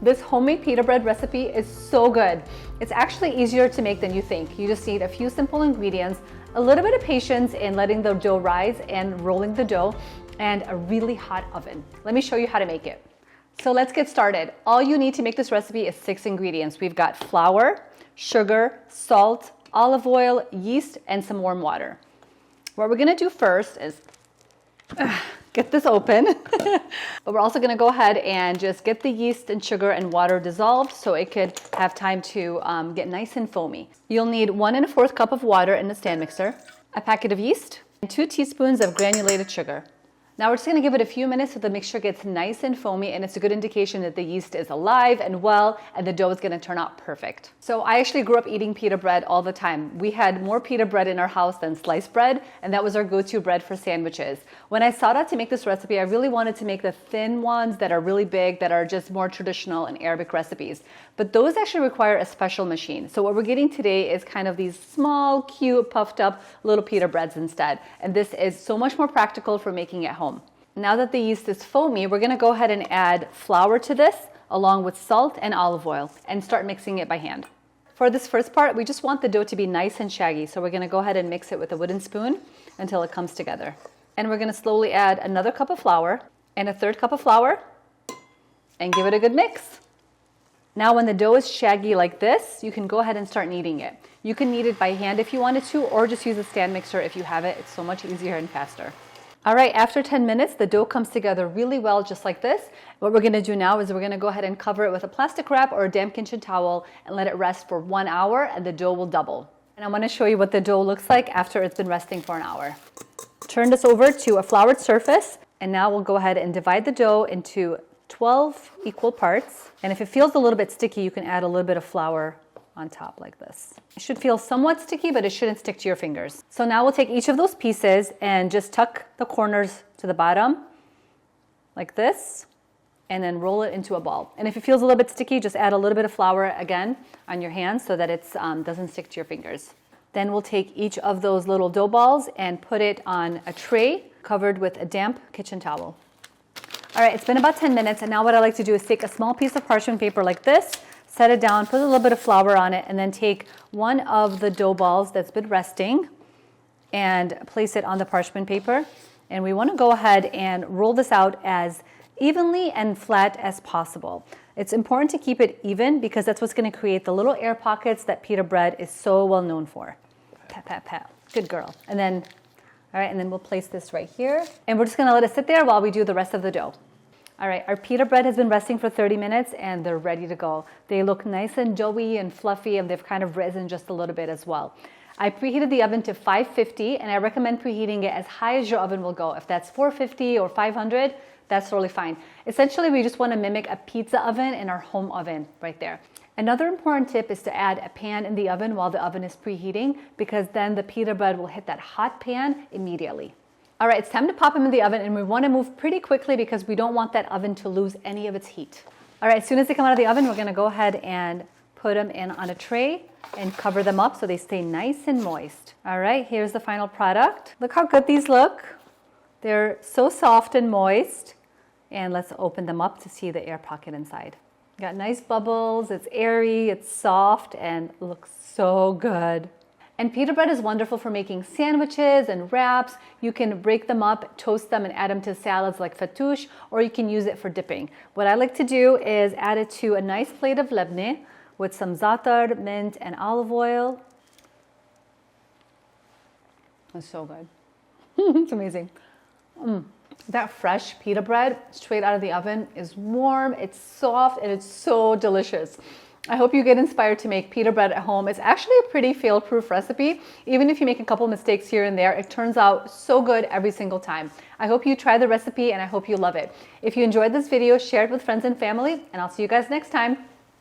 This homemade pita bread recipe is so good. It's actually easier to make than you think. You just need a few simple ingredients, a little bit of patience in letting the dough rise and rolling the dough, and a really hot oven. Let me show you how to make it. So let's get started. All you need to make this recipe is 6 ingredients. We've got flour, sugar, salt, olive oil, yeast, and some warm water. What we're gonna do first is get this open. But we're also gonna go ahead and just get the yeast and sugar and water dissolved so it could have time to get nice and foamy. You'll need 1 1/4 cup of water in the stand mixer, a packet of yeast, and 2 teaspoons of granulated sugar. Now we're just gonna give it a few minutes so the mixture gets nice and foamy, and it's a good indication that the yeast is alive and well, and the dough is gonna turn out perfect. So I actually grew up eating pita bread all the time. We had more pita bread in our house than sliced bread, and that was our go-to bread for sandwiches. When I sought out to make this recipe, I really wanted to make the thin ones that are really big, that are just more traditional in Arabic recipes. But those actually require a special machine. So what we're getting today is kind of these small, cute, puffed up little pita breads instead. And this is so much more practical for making at home. Now that the yeast is foamy, we're gonna go ahead and add flour to this, along with salt and olive oil, and start mixing it by hand. For this first part, we just want the dough to be nice and shaggy. So we're gonna go ahead and mix it with a wooden spoon until it comes together. And we're gonna slowly add another cup of flour and a 1/3 cup of flour and give it a good mix. Now when the dough is shaggy like this, you can go ahead and start kneading it. You can knead it by hand if you wanted to, or just use a stand mixer if you have it. It's so much easier and faster. All right, after 10 minutes, the dough comes together really well, just like this. What we're gonna do now is we're gonna go ahead and cover it with a plastic wrap or a damp kitchen towel and let it rest for 1 hour, and the dough will double. And I wanna show you what the dough looks like after it's been resting for an hour. Turn this over to a floured surface, and now we'll go ahead and divide the dough into 12 equal parts. And if it feels a little bit sticky, you can add a little bit of flour on top like this. It should feel somewhat sticky, but it shouldn't stick to your fingers. So now we'll take each of those pieces and just tuck the corners to the bottom like this, and then roll it into a ball. And if it feels a little bit sticky, just add a little bit of flour again on your hands so that it doesn't stick to your fingers. Then we'll take each of those little dough balls and put it on a tray covered with a damp kitchen towel. All right, it's been about 10 minutes, and now what I like to do is take a small piece of parchment paper like this, set it down, put a little bit of flour on it, and then take one of the dough balls that's been resting and place it on the parchment paper. And we want to go ahead and roll this out as evenly and flat as possible. It's important to keep it even because that's what's going to create the little air pockets that pita bread is so well known for. Pat, pat, pat. Good girl. And then, all right, and then we'll place this right here. And we're just going to let it sit there while we do the rest of the dough. All right, our pita bread has been resting for 30 minutes and they're ready to go. They look nice and doughy and fluffy, and they've kind of risen just a little bit as well. I preheated the oven to 550, and I recommend preheating it as high as your oven will go. If that's 450 or 500, that's totally fine. Essentially, we just want to mimic a pizza oven in our home oven right there. Another important tip is to add a pan in the oven while the oven is preheating, because then the pita bread will hit that hot pan immediately. All right, it's time to pop them in the oven, and we want to move pretty quickly because we don't want that oven to lose any of its heat. All right, as soon as they come out of the oven, we're going to go ahead and put them in on a tray and cover them up so they stay nice and moist. All right, here's the final product. Look how good these look. They're so soft and moist. And let's open them up to see the air pocket inside. Got nice bubbles, it's airy, it's soft, and looks so good. And pita bread is wonderful for making sandwiches and wraps. You can break them up, toast them, and add them to salads like fattoush, or you can use it for dipping. What I like to do is add it to a nice plate of lebne with some za'atar, mint, and olive oil. It's so good. It's amazing. That fresh pita bread straight out of the oven is warm, it's soft, and it's so delicious. I hope you get inspired to make pita bread at home. It's actually a pretty fail-proof recipe. Even if you make a couple mistakes here and there, it turns out so good every single time. I hope you try the recipe, and I hope you love it. If you enjoyed this video, share it with friends and family, and I'll see you guys next time.